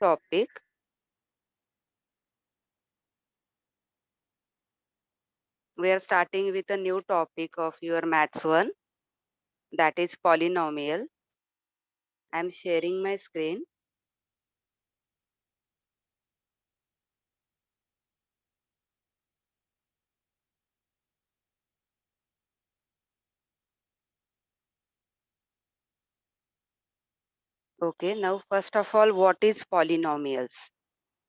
topic. We are starting with a new topic of your Maths 1, that is polynomial. I am sharing my screen. Okay, now first of all, what is polynomials?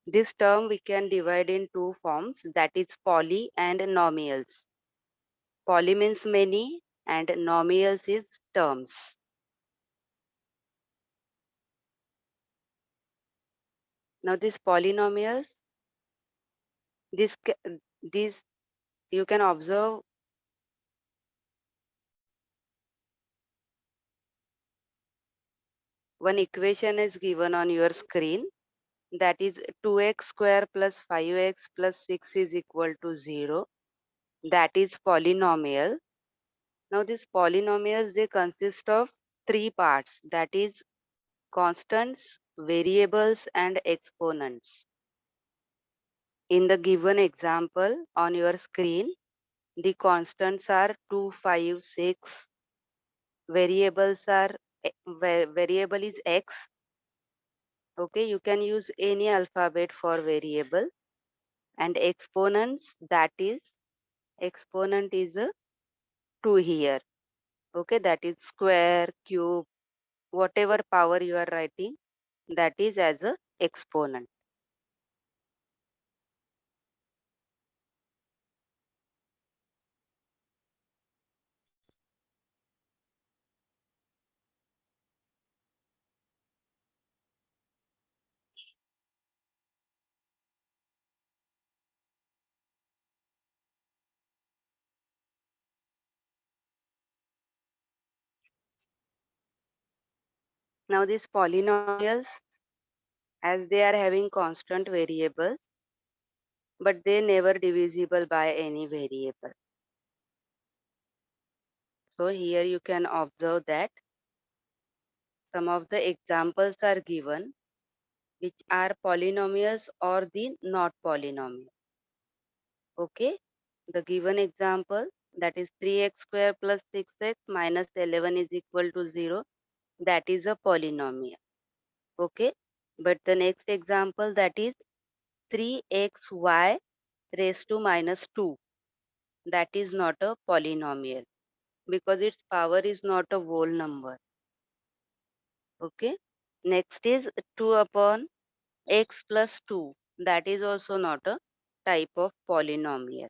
This term we can divide in two forms, that is poly and nomials. Poly means many and nomials is terms. Now these polynomials, this you can observe one equation is given on your screen, that is 2x square plus 5x plus 6 is equal to 0. That is polynomial. Now these polynomials, they consist of three parts, that is constants, variables and exponents. In the given example on your screen, the constants are 2, 5, 6. Variables are variable is x. Okay, you can use any alphabet for variable. And exponents, that is exponent is a 2 here. Okay, that is square, cube, whatever power you are writing, that is as a exponent. Now these polynomials, as they are having constant variables, but they never divisible by any variable. So here you can observe that some of the examples are given which are polynomials or the not polynomial. Okay, the given example, that is 3x square plus 6x minus 11 is equal to 0, that is a polynomial. Okay, but the next example, that is 3xy raised to minus 2, that is not a polynomial because its power is not a whole number. Okay, next is 2 upon x plus 2, that is also not a type of polynomial.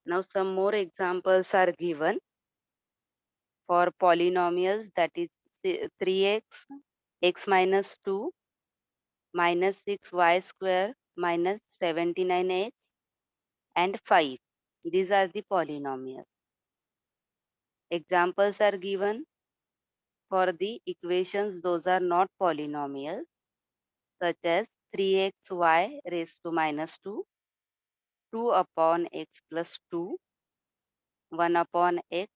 Now some more examples are given for polynomials, that is 3x, x minus 2, minus 6y square, minus 79x and 5. These are the polynomials. Examples are given for the equations, those are not polynomials, such as 3xy raised to minus 2, 2 upon x plus 2, 1 upon x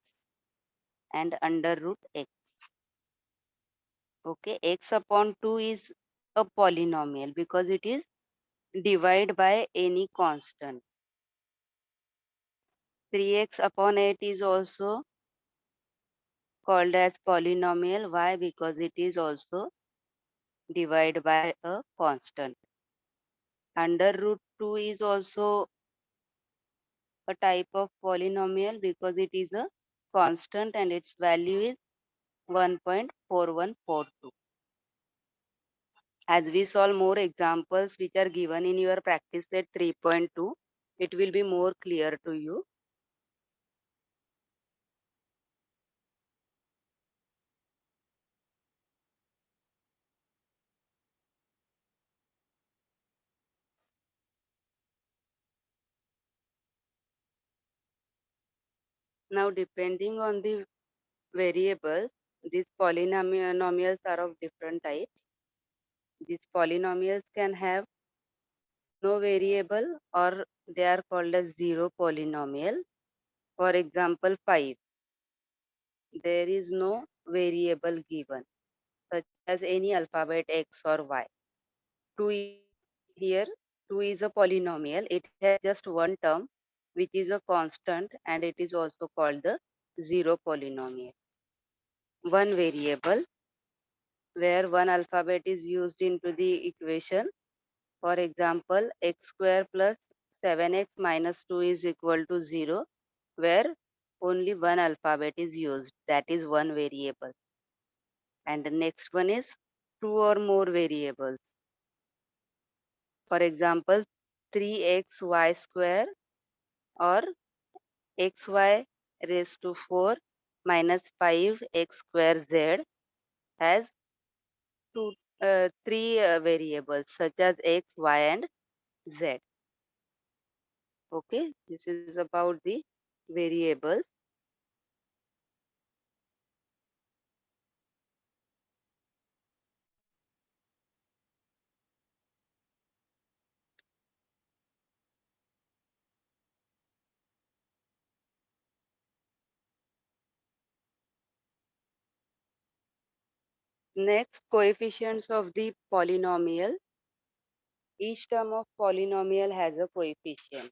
and under root x. Okay, x upon 2 is a polynomial because it is divided by any constant. 3x upon 8 is also called as polynomial. Why? Because it is also divided by a constant. Under root 2 is also a type of polynomial because it is a constant and its value is 1.4142. As we solve more examples which are given in your practice set 3.2, it will be more clear to you. Now, depending on the variables, these polynomials are of different types. These polynomials can have no variable or they are called as zero polynomial. For example, 5. There is no variable given, such as any alphabet X or Y. 2 here, 2 is a polynomial. It has just one term, which is a constant, and it is also called the zero polynomial. One variable where one alphabet is used into the equation. For example, x square plus 7x minus 2 is equal to 0, where only one alphabet is used, that is one variable. And the next one is two or more variables. For example, 3xy square or xy raised to 4 minus 5x square z has three variables such as x, y, and z. Okay, this is about the variables. Next, coefficients of the polynomial. Each term of polynomial has a coefficient.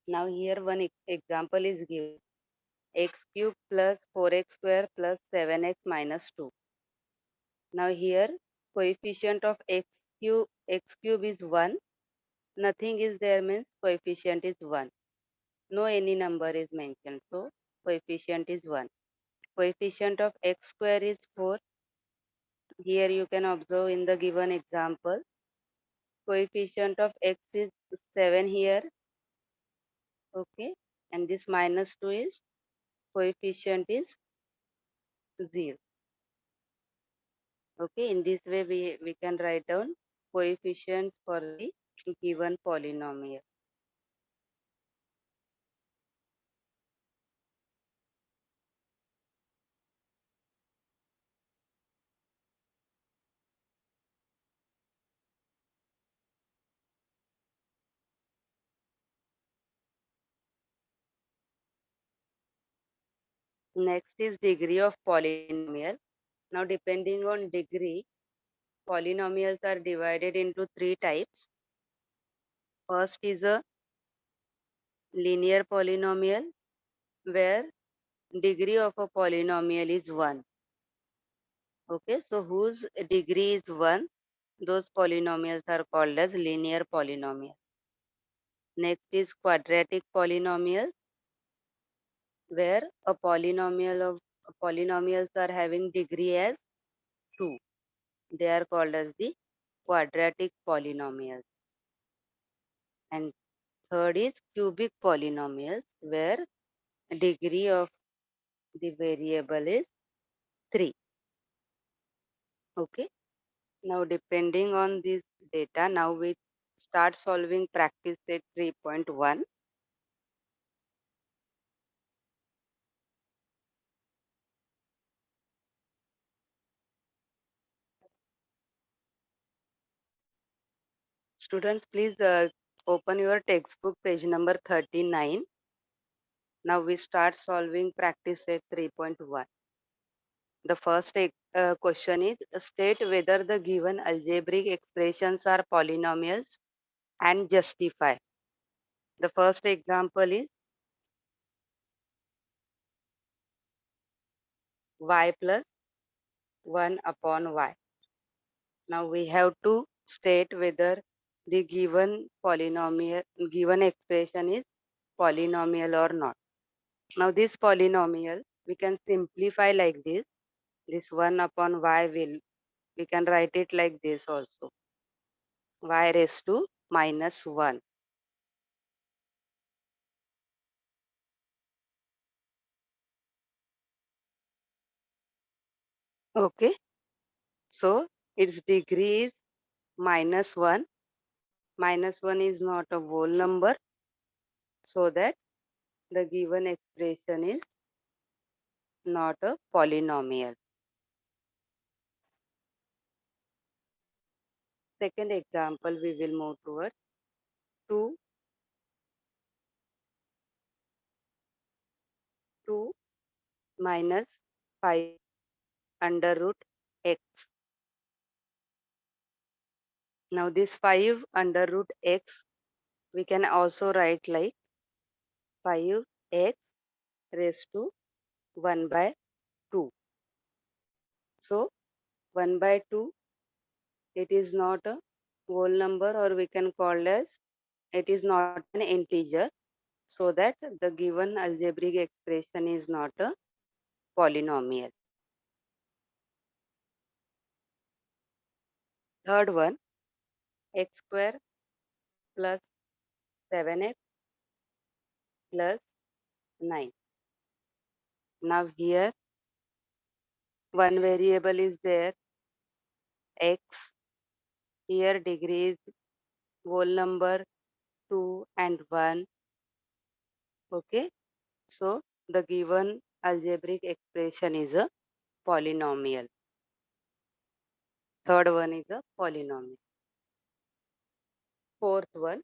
Now here one example is given. X cube plus 4x square plus 7x minus 2. Now here coefficient of x cube is 1. Nothing is there means coefficient is 1. No any number is mentioned. So coefficient is 1. Coefficient of x square is 4. Here you can observe in the given example. Coefficient of x is 7 here. Okay. And this minus 2 is coefficient is 0. Okay. In this way we can write down coefficients for the given polynomial. Next is degree of polynomial. Now depending on degree, polynomials are divided into three types. First is a linear polynomial where degree of a polynomial is 1. Okay, so whose degree is 1, those polynomials are called as linear polynomial. Next is quadratic polynomial where a polynomials are having degree as 2. They are called as the quadratic polynomials. And third is cubic polynomials where degree of the variable is 3. Okay. Now depending on this data, now we start solving practice set 3.1. Students, please open your textbook page number 39. Now we start solving practice set 3.1. The first question is state whether the given algebraic expressions are polynomials and justify. The first example is y plus 1 upon y. Now we have to state whether the given expression is polynomial or not. Now this polynomial we can simplify like this. This 1 upon y we can write it like this also. Y raised to minus 1. Okay. So its degree is minus 1. Minus 1 is not a whole number. So that the given expression is not a polynomial. Second example we will move towards 2 2 minus 5 under root x. Now this 5 under root x we can also write like 5x raised to 1 by 2. So 1 by 2, it is not a whole number, or we can call as it is not an integer, so that the given algebraic expression is not a polynomial. Third one, x square plus 7x plus 9. Now here one variable is there, x. Here degree is whole number 2 and 1. Okay. So the given algebraic expression is a polynomial. Third one is a polynomial. Fourth one,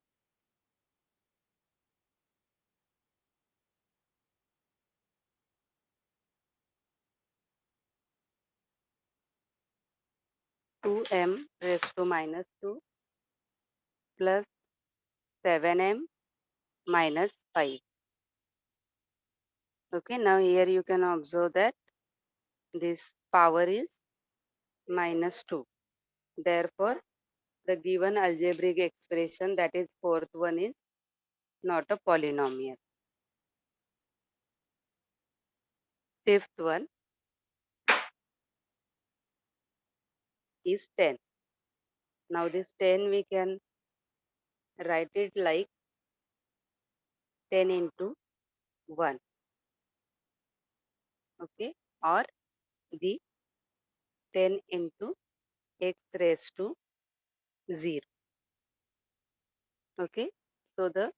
2m raised to minus 2 plus 7m minus 5. Okay, now here you can observe that this power is minus 2. Therefore, the given algebraic expression, that is fourth one, is not a polynomial. Fifth one is 10. Now this 10 we can write it like 10 into 1. Okay, or the 10 into x raised to 0. Okay, so the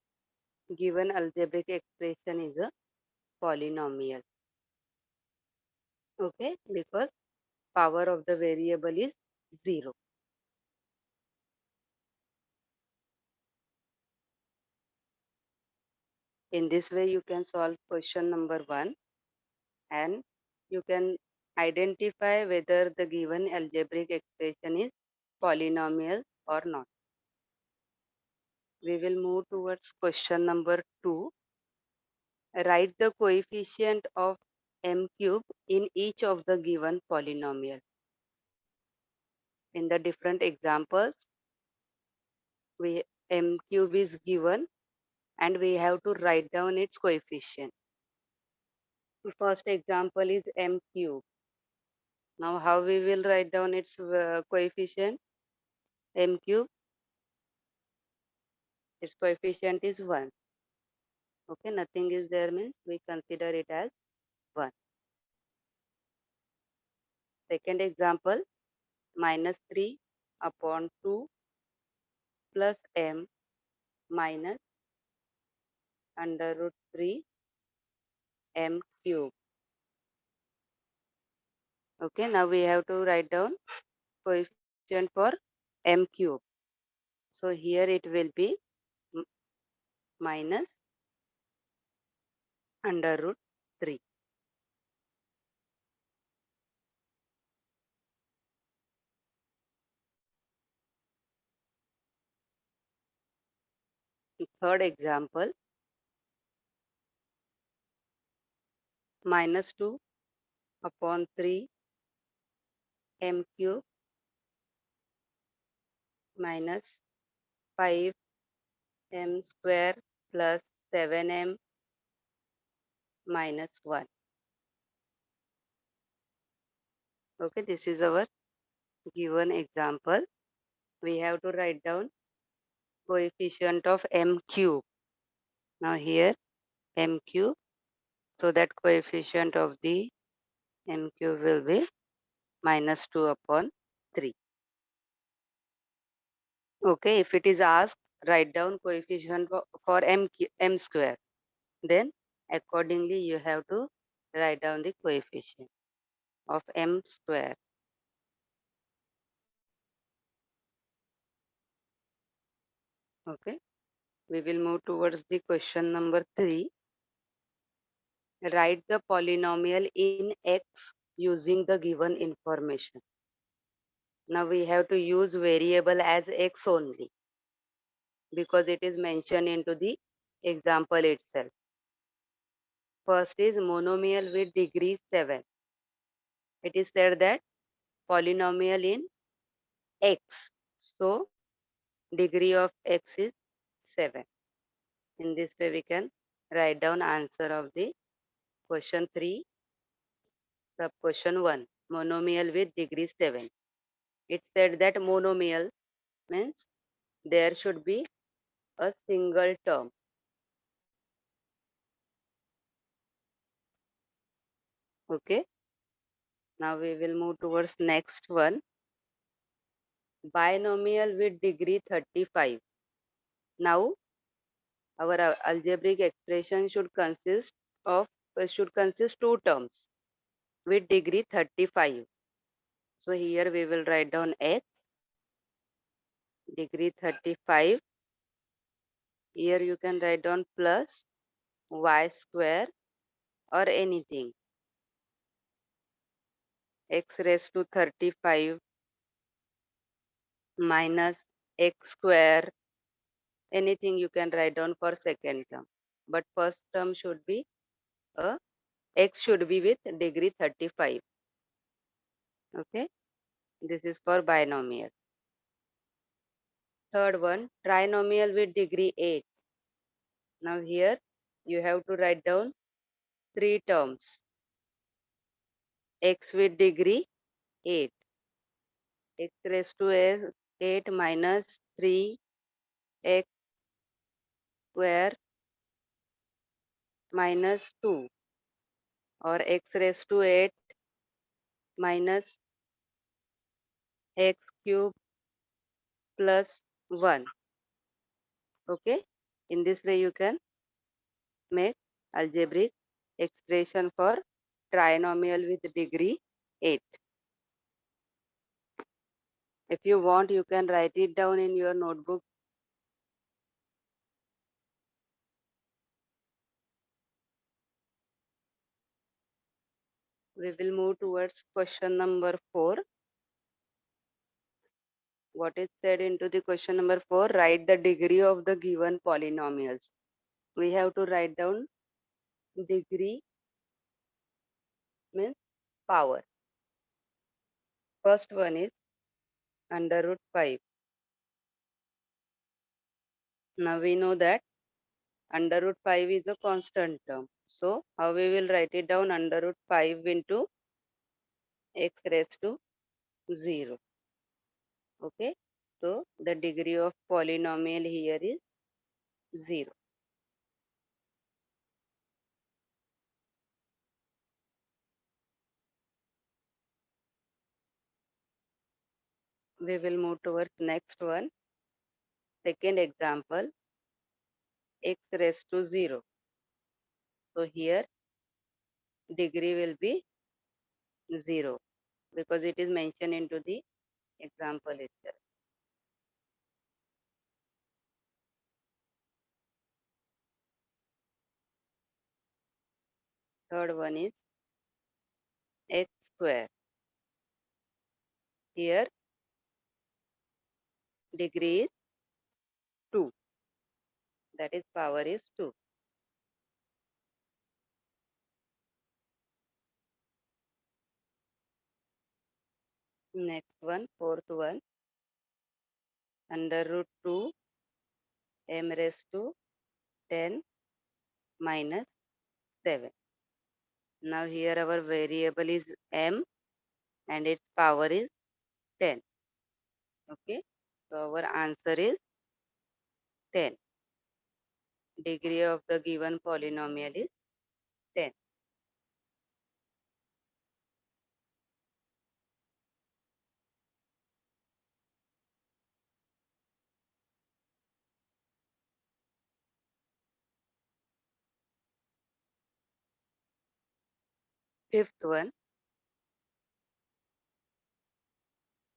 given algebraic expression is a polynomial. Okay, because power of the variable is 0. In this way you can solve question number 1, and you can identify whether the given algebraic expression is polynomial or not. We will move towards question number 2. Write the coefficient of m cube in each of the given polynomial. In the different examples, m cube is given and we have to write down its coefficient. The first example is m cube. Now how we will write down its coefficient? M cube, its coefficient is 1. Okay, nothing is there means we consider it as 1. Second example, minus 3 upon 2 plus m minus under root 3 m cube. Okay, now we have to write down coefficient for m cube. So here it will be minus under root 3. Third example, minus 2 upon 3 m cube minus 5 m square plus 7m minus 1. Okay, this is our given example. We have to write down coefficient of m cube. Now here m cube, so that coefficient of the m cube will be minus 2 upon 3. Okay, if it is asked, write down coefficient for m square, then accordingly you have to write down the coefficient of m square. Okay, we will move towards the question number 3. Write the polynomial in x using the given information. Now we have to use variable as x only because it is mentioned into the example itself. First is monomial with degree 7. It is said that polynomial in x. So degree of x is 7. In this way we can write down answer of the question 3, sub question 1. Monomial with degree 7. It said that monomial means there should be a single term. Okay. Now we will move towards next one. Binomial with degree 35. Now our algebraic expression should consist two terms with degree 35. So here we will write down x degree 35. Here you can write down plus y square or anything. X raised to 35 minus x square, anything you can write down for second term. But first term should be a x should be with degree 35. Okay, this is for binomial. Third one, trinomial with degree 8. Now here you have to write down three terms. X with degree 8. X raised to 8 minus 3 x square minus 2, or x raised to 8 minus x cube plus 1. Okay, in this way you can make algebraic expression for trinomial with degree 8. If you want, you can write it down in your notebook. We will move towards question number 4. What is said into the question number 4? Write the degree of the given polynomials. We have to write down degree means power. First one is under root 5. Now we know that under root 5 is a constant term. So how we will write it down? Under root 5 into x raised to 0. Okay. So the degree of polynomial here is 0. We will move towards next one. Second example, x raised to 0. So here degree will be 0 because it is mentioned into the example itself. Third one is x square. Here degree is 2. That is power is 2. Next one, fourth one, under root 2 m raised to 10 minus 7. Now here our variable is m and its power is 10. Okay, so our answer is 10. Degree of the given polynomial is 10. Fifth one,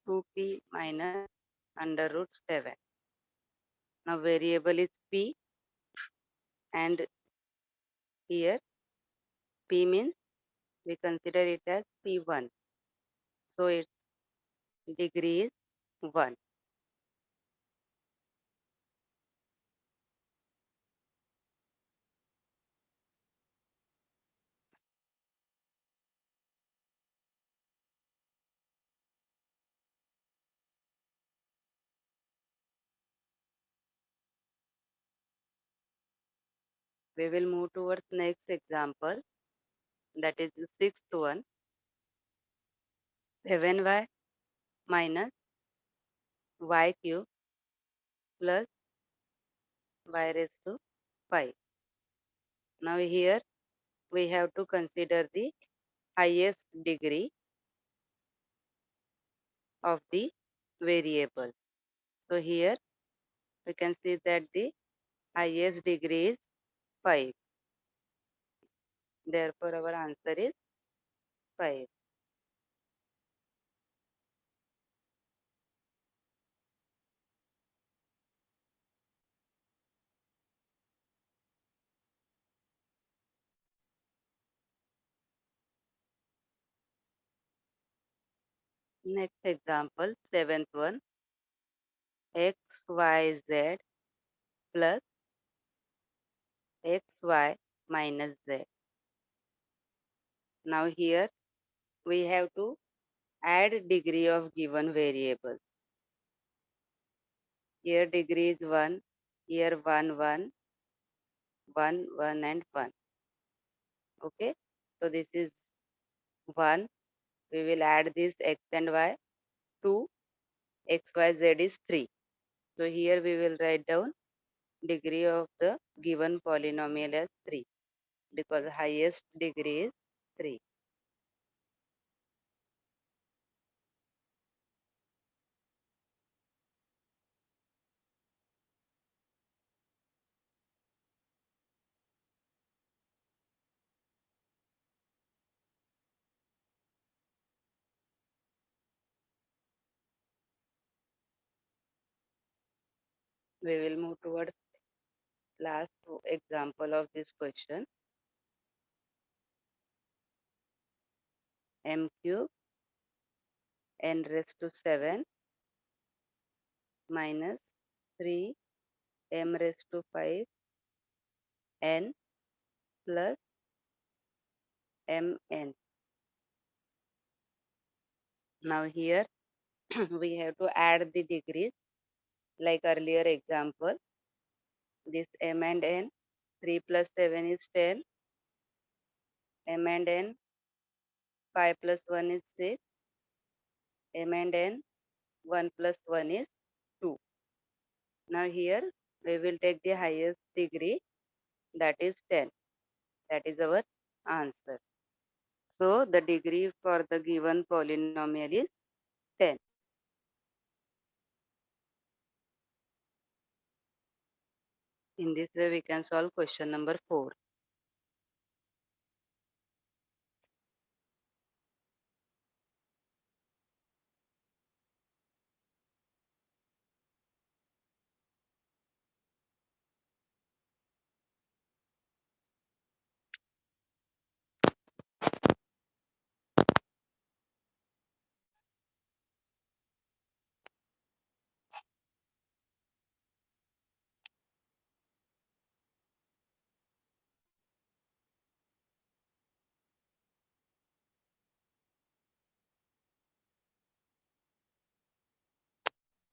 2p minus under root 7. Now variable is p, and here p means We consider it as P1. So its degree is 1. We will move towards next example, that is the sixth one. 7y minus y cube plus y raised to 5. Now here we have to consider the highest degree of the variable. So here we can see that the highest degree is 5. Therefore our answer is 5. Next example, seventh one, x, y, z plus x, y minus z. Now here we have to add degree of given variable. Here degree is 1, here 1, 1, 1, 1 and 1. Okay. So this is 1. We will add this x and y. 2, x, y, z is 3. So here we will write down degree of the given polynomial as 3 because highest degree is 3. We will move towards last example of this question. M cube n raised to 7 minus 3 m raised to 5 n plus mn. Now here we have to add the degrees like earlier example. This m and n, 3 plus 7 is 10, m and n, 5 plus 1 is 6, m and n, 1 plus 1 is 2. Now here we will take the highest degree, that is 10. That is our answer. So the degree for the given polynomial is 10. In this way we can solve question number 4.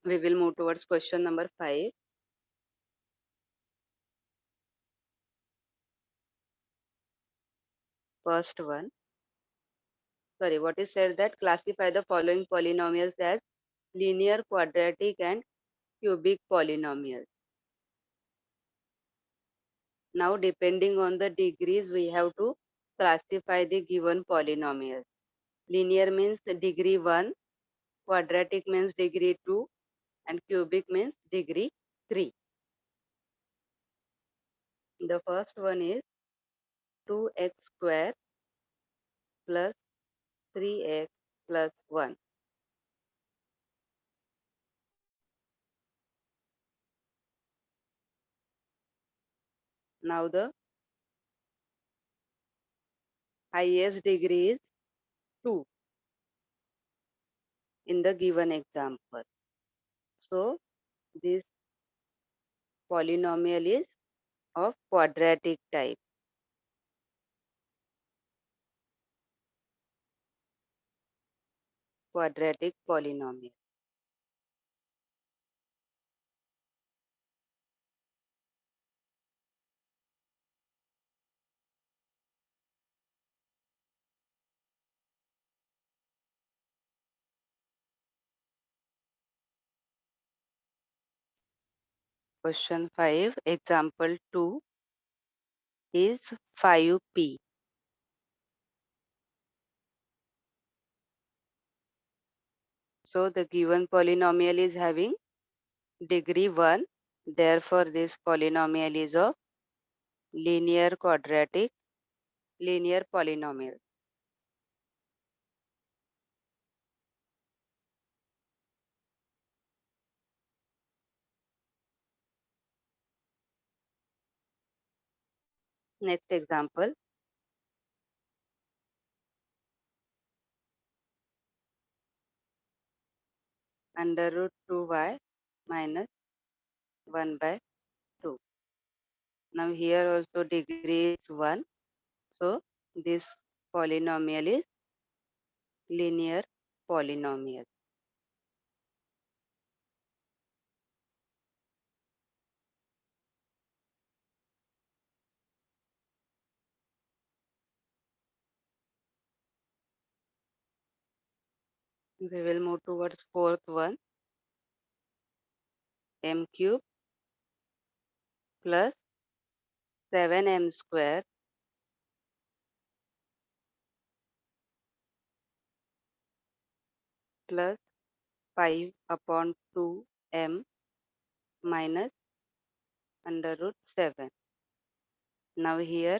We will move towards question number 5. First one. Sorry, what is said that classify the following polynomials as linear, quadratic and cubic polynomials. Now depending on the degrees we have to classify the given polynomials. Linear means degree 1, quadratic means degree 2 and cubic means degree 3. The first one is 2x square plus 3x plus 1. Now the highest degree is 2 in the given example. So this polynomial is of quadratic type. Quadratic polynomial. Question 5, example 2 is 5p. So the given polynomial is having degree 1. Therefore, this polynomial is of linear quadratic linear polynomial. Next example, under root 2y minus 1 by 2. Now here also degree is 1. So this polynomial is linear polynomial. We will move towards fourth one, m cube plus 7m square plus 5 upon 2m minus under root 7. Now here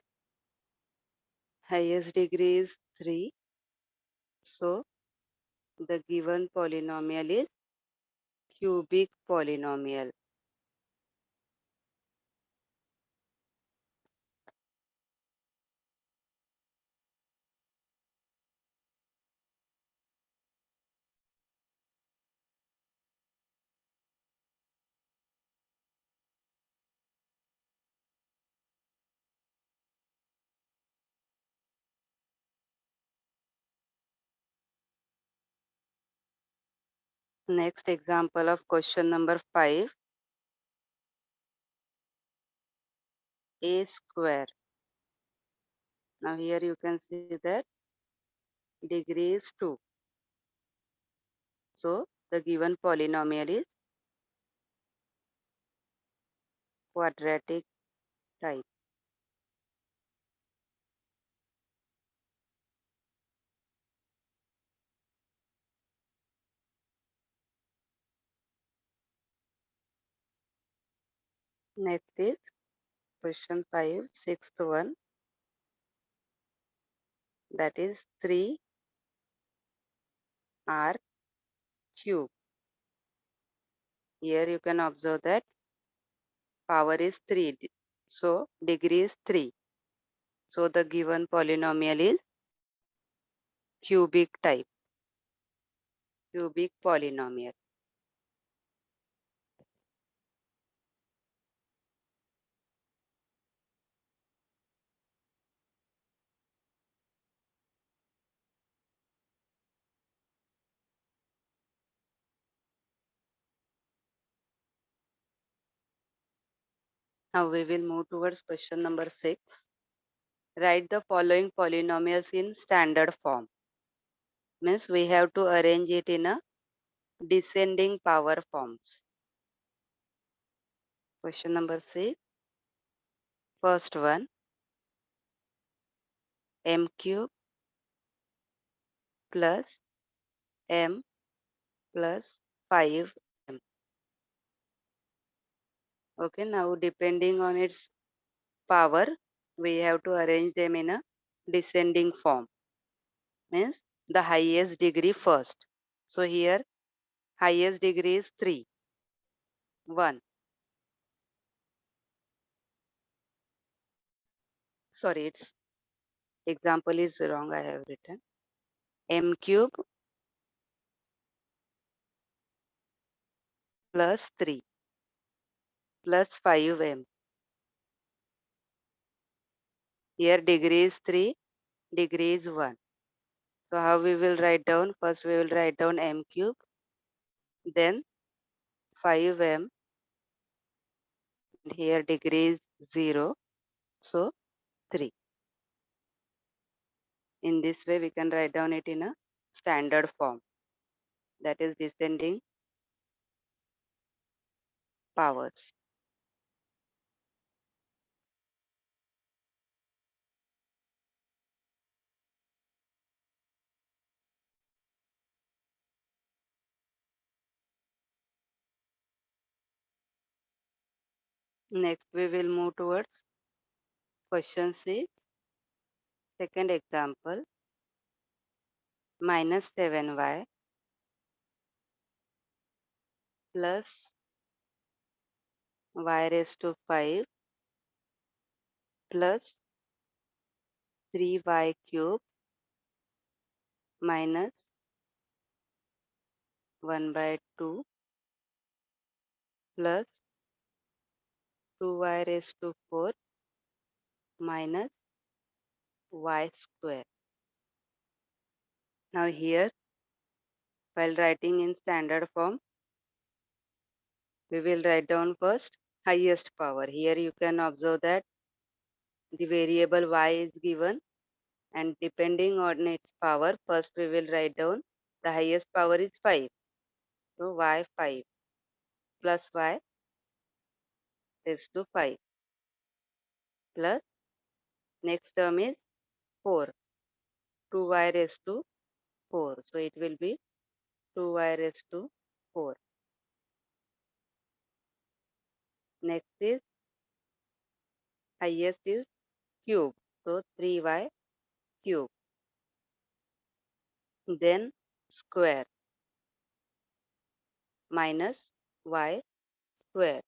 highest degree is 3. So the given polynomial is cubic polynomial. Next example of question number 5, a square. Now here you can see that degree is 2. So the given polynomial is quadratic type. Next is question 5, sixth one, that is 3r cube. Here you can observe that power is 3. So degree is 3. So the given polynomial is cubic type, cubic polynomial. Now we will move towards question number 6. Write the following polynomials in standard form. Means we have to arrange it in a descending power forms. Question number 6. First one, m cube plus m plus 5m. Okay, now depending on its power, we have to arrange them in a descending form. Means the highest degree first. So here highest degree is 3. 1. Sorry, it's example is wrong, I have written. M cube plus 3 plus 5m. Here degree is 3, degree is 1. So how we will write down? First we will write down m cube, then 5m, and here degree is 0, so 3. In this way we can write down it in a standard form, that is descending powers. Next we will move towards question 6. Second example, minus 7y plus y raised to 5 plus 3y cube minus 1 by 2 plus 2y raised to 4 minus y square. Now here, while writing in standard form, we will write down first highest power. Here you can observe that the variable y is given, and depending on its power, first we will write down the highest power is 5. So y 5 plus y raised to 5 plus next term is 4, 2y raised to 4. So it will be 2y raised to 4. Next is highest is cube. So 3y cube. Then square minus y square.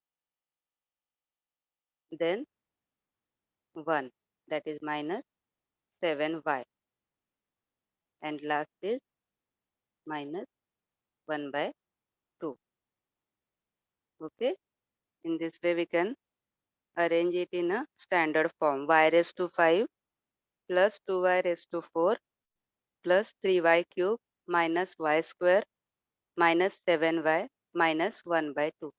Then 1, that is minus 7y. And last is minus 1 by 2. Okay. In this way we can arrange it in a standard form. Y raised to 5 plus 2y raised to 4 plus 3y cube minus y square minus 7y minus 1 by 2.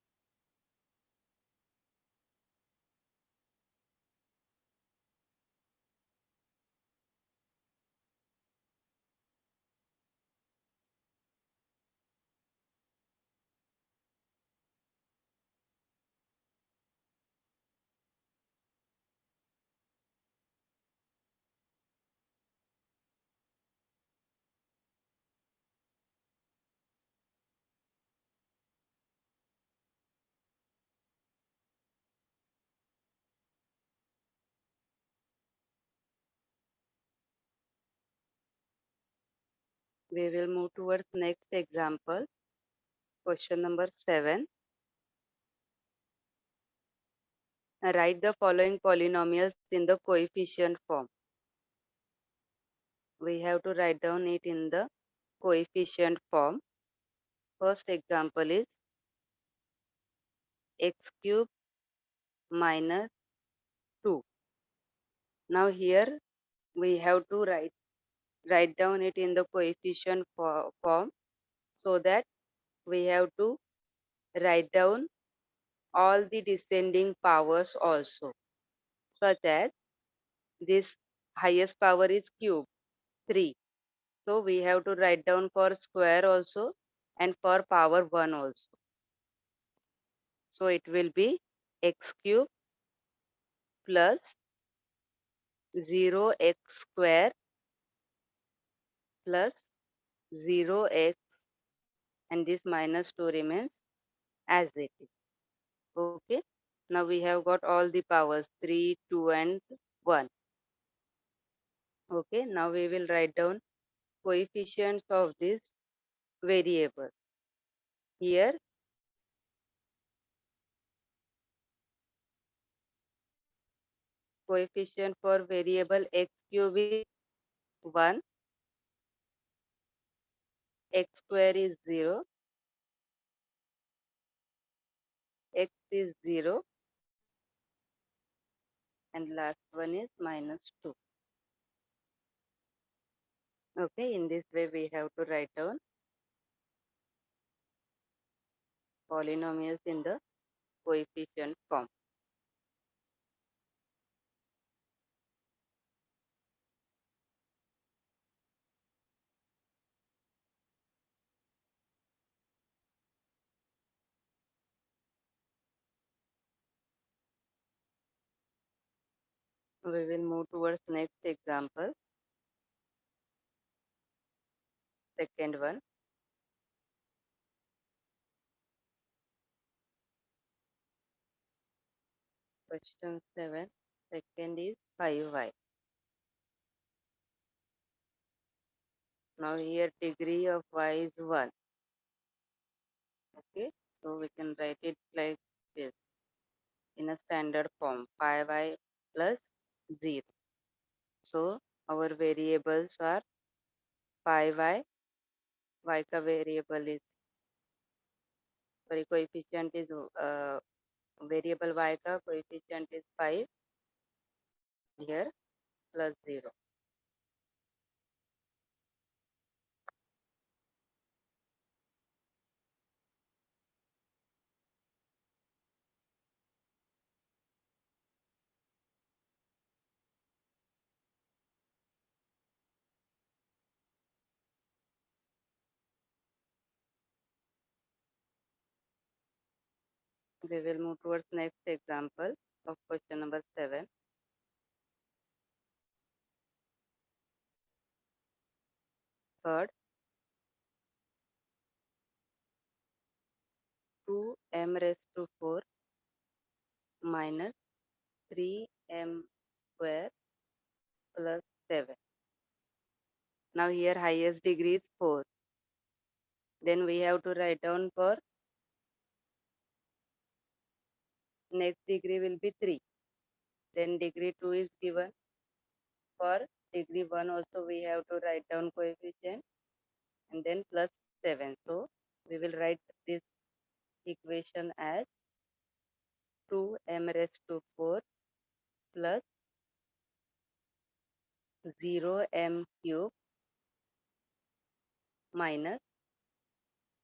We will move towards next example. Question number 7. Write the following polynomials in the coefficient form. We have to write down it in the coefficient form. First example is x cube minus 2. Now here we have to write down it in the coefficient form, so that we have to write down all the descending powers also, such as this highest power is cube 3. So we have to write down for square also and for power 1 also. So it will be x cube plus 0x square plus 0x, and this minus 2 remains as it is. Okay. Now we have got all the powers 3, 2 and 1. Okay. Now we will write down coefficients of this variable. Here coefficient for variable x cube is 1, x square is 0, x is 0, and last one is minus 2. Okay, in this way we have to write down polynomials in the coefficient form. We will move towards next example, second one. Question 7. Second is 5y. Now here degree of y is 1. Okay, so we can write it like this in a standard form, 5y plus 0. So our variables are 5y, y का variable is, sorry, coefficient is variable y का coefficient is 5 here plus 0. We will move towards next example of question number 7. Third, 2m raised to 4 minus 3m square plus 7. Now here highest degree is 4. Then we have to write down for next degree will be 3. Then degree 2 is given. For degree 1 also we have to write down coefficient and then plus 7. So we will write this equation as 2m raised to 4 plus 0m cube minus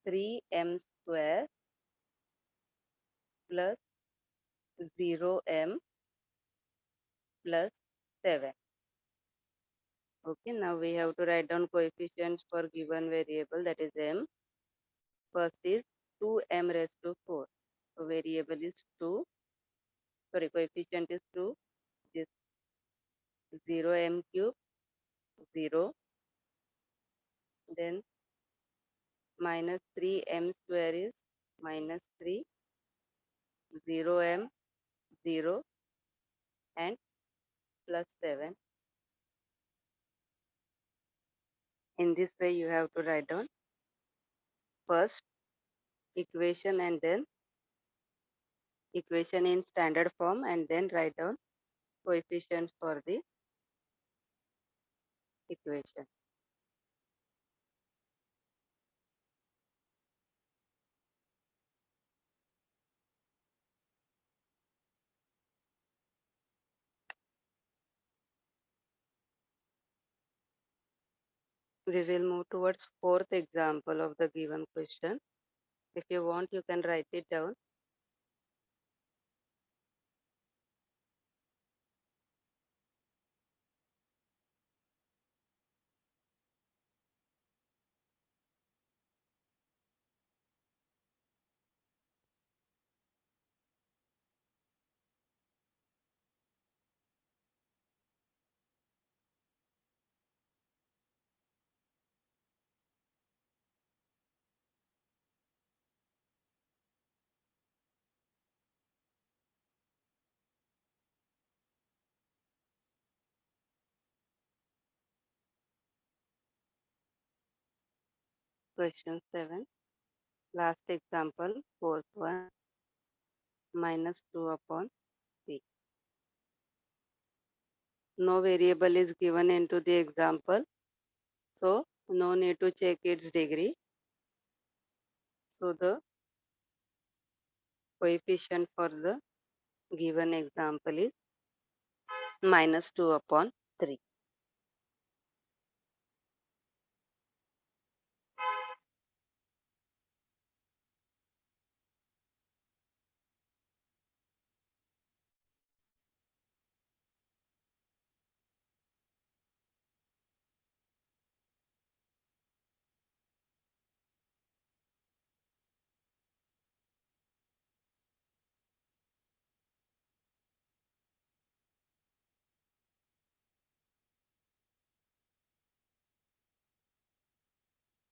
3m square plus 0m plus 7. Okay, now we have to write down coefficients for given variable, that is m. First is 2m raised to 4. So variable is 2. Sorry, coefficient is 2. This 0m cube 0. Then minus 3m square is minus 3. 0m 0 and plus 7. In this way you have to write down first equation and then equation in standard form and then write down coefficients for the equation. We will move towards fourth example of the given question. If you want, you can write it down. Question 7. Last example, fourth one, minus 2 upon 3. No variable is given into the example, so no need to check its degree. So the coefficient for the given example is -2/3.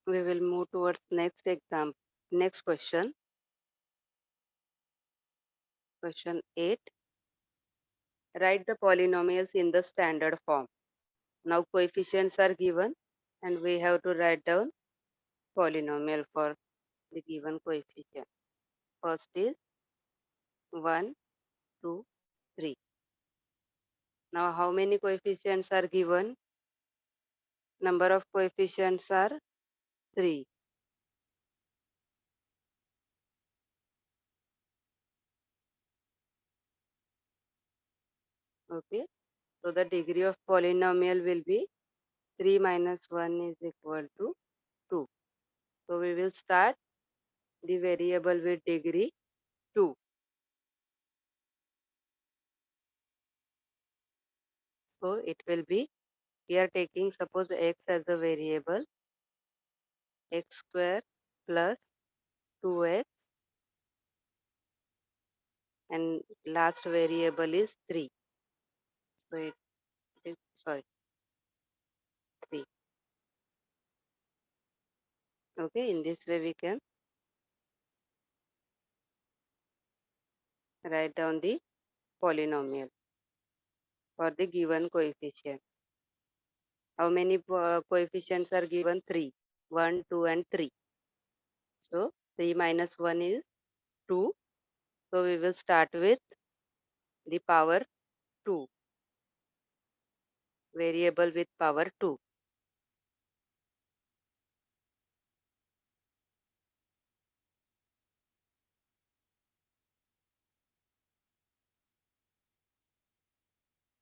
We will move towards next example. Next question. Question 8. Write the polynomials in the standard form. Now coefficients are given and we have to write down polynomial for the given coefficient. First is 1, 2, 3. Now how many coefficients are given? Number of coefficients are 3. Okay. So the degree of polynomial will be 3 minus 1 is equal to 2. So we will start the variable with degree 2. So it will be, we are taking suppose x as a variable, x square plus 2x, and last variable is 3. So it is, sorry, 3. Okay, in this way we can write down the polynomial for the given coefficient. How many coefficients are given? 3. 1, 2 and 3. So 3 minus 1 is 2. So we will start with the power 2, variable with power 2.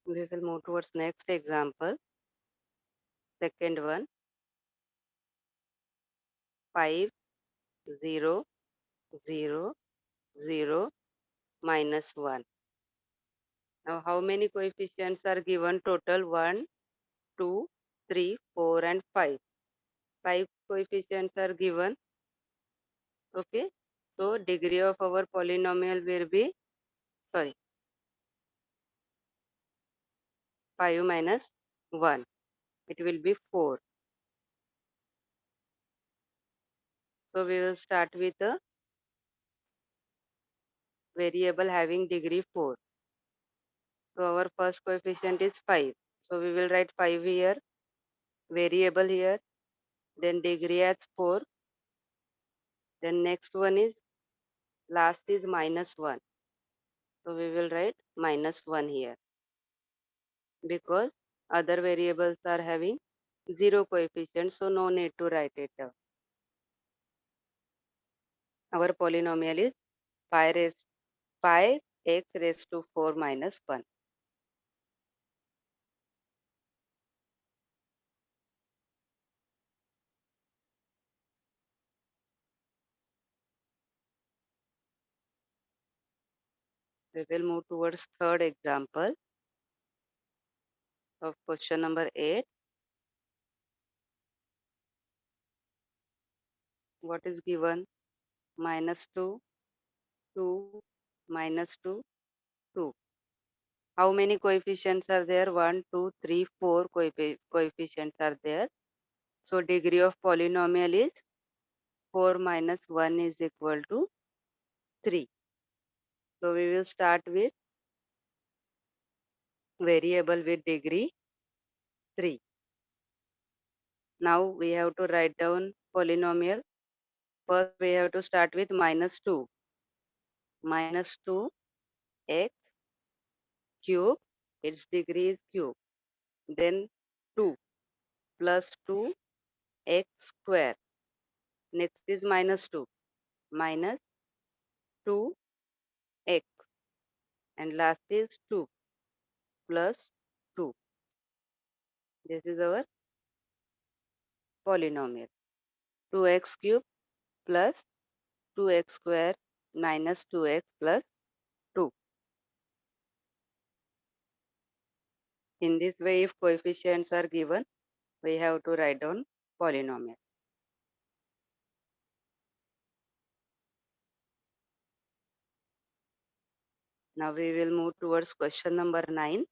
We will move towards next example. Second one, 5, 0, 0, 0, minus 1. Now how many coefficients are given? Total 1, 2, 3, 4 and 5. 5 coefficients are given. Okay. So degree of our polynomial will be, sorry, 5 minus 1. It will be 4. So we will start with a variable having degree 4. So our first coefficient is 5. So we will write 5 here, variable here, then degree as 4. Then next one is, last is minus 1. So we will write minus 1 here because other variables are having 0 coefficient. So no need to write it down. Our polynomial is 5x raised to 4 minus 1. We will move towards third example of question number 8. What is given? Minus 2, 2, minus 2, 2. How many coefficients are there? 1, 2, 3, 4 coefficients are there. So degree of polynomial is 4 minus 1 is equal to 3. So we will start with variable with degree 3. Now we have to write down polynomial. First we have to start with minus 2. Minus 2 x cube, its degree is cube. then 2 plus 2x square. Next is minus 2 minus 2x, and last is 2 plus 2. This is our polynomial. 2x cube plus 2x square minus 2x plus 2. In this way, if coefficients are given, we have to write down polynomial. Now we will move towards question number 9.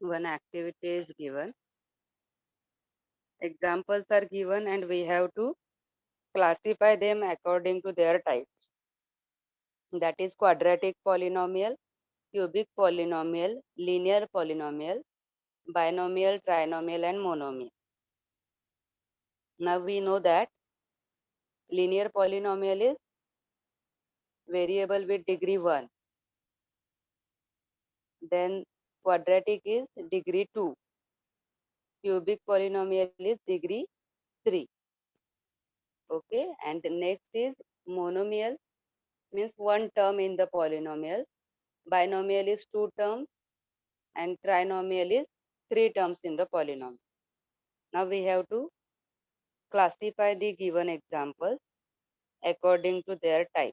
One activity is given. Examples are given and we have to classify them according to their types. That is quadratic polynomial, cubic polynomial, linear polynomial, binomial, trinomial, and monomial. Now we know that linear polynomial is variable with degree 1. Then quadratic is degree 2. Cubic polynomial is degree 3. Okay, and next is monomial, means one term in the polynomial. Binomial is two terms, and trinomial is three terms in the polynomial. Now we have to classify the given examples according to their type.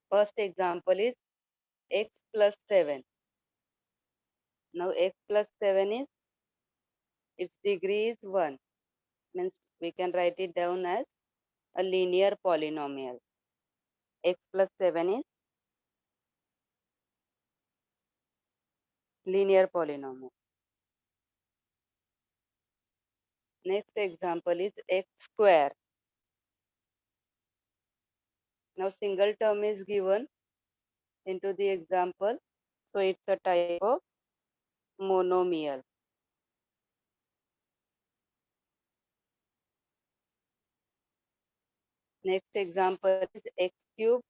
First example is x plus 7. Now x plus 7 is, its degree is 1, means we can write it down as a linear polynomial. X plus 7 is linear polynomial. Next example is x square. Now single term is given into the example, so it's a type of monomial. Next example is x cube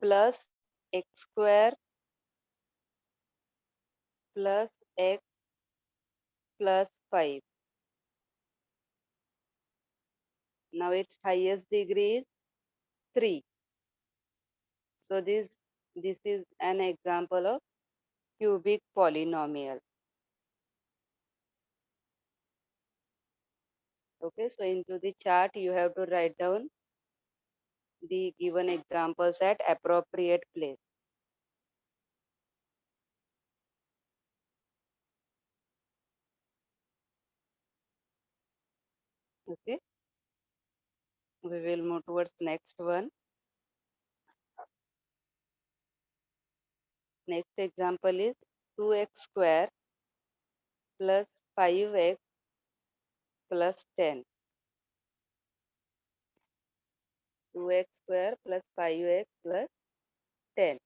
plus x square plus x plus 5. Now its highest degree is 3. So this is an example of cubic polynomial. Okay, so into the chart you have to write down the given examples at appropriate place. Okay, we will move towards next one. Next example is 2x square plus 5x plus 10. 2x square plus 5x plus 10.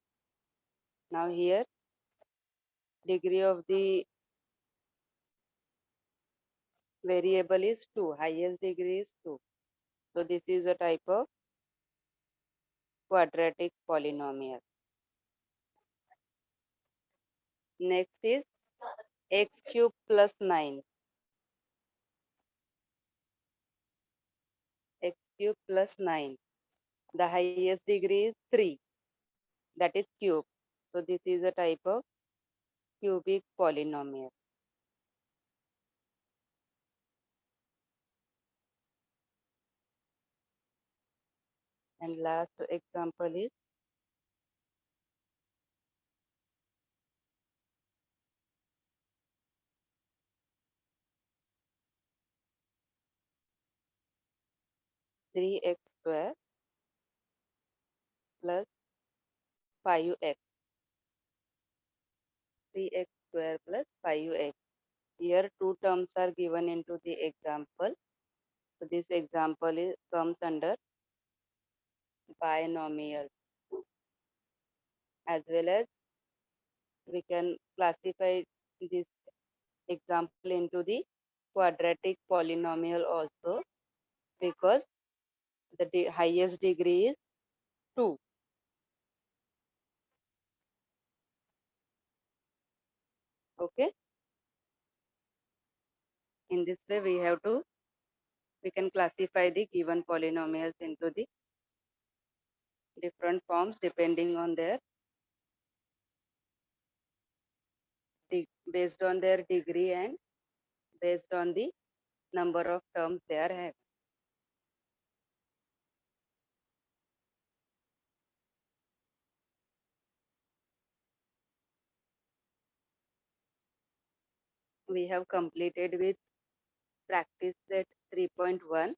Now here degree of the variable is 2, highest degree is 2. So this is a type of quadratic polynomial. Next is x cube plus 9. X cube plus 9. The highest degree is 3, that is cube. So this is a type of cubic polynomial. And last example is 3x square plus 5x. 3x square plus 5x. Here two terms are given into the example. So this example comes under binomial, as well as we can classify this example into the quadratic polynomial also, because The highest degree is 2. Okay. In this way, we can classify the given polynomials into the different forms depending on their based on their degree and based on the number of terms they are having. We have completed with practice set 3.1.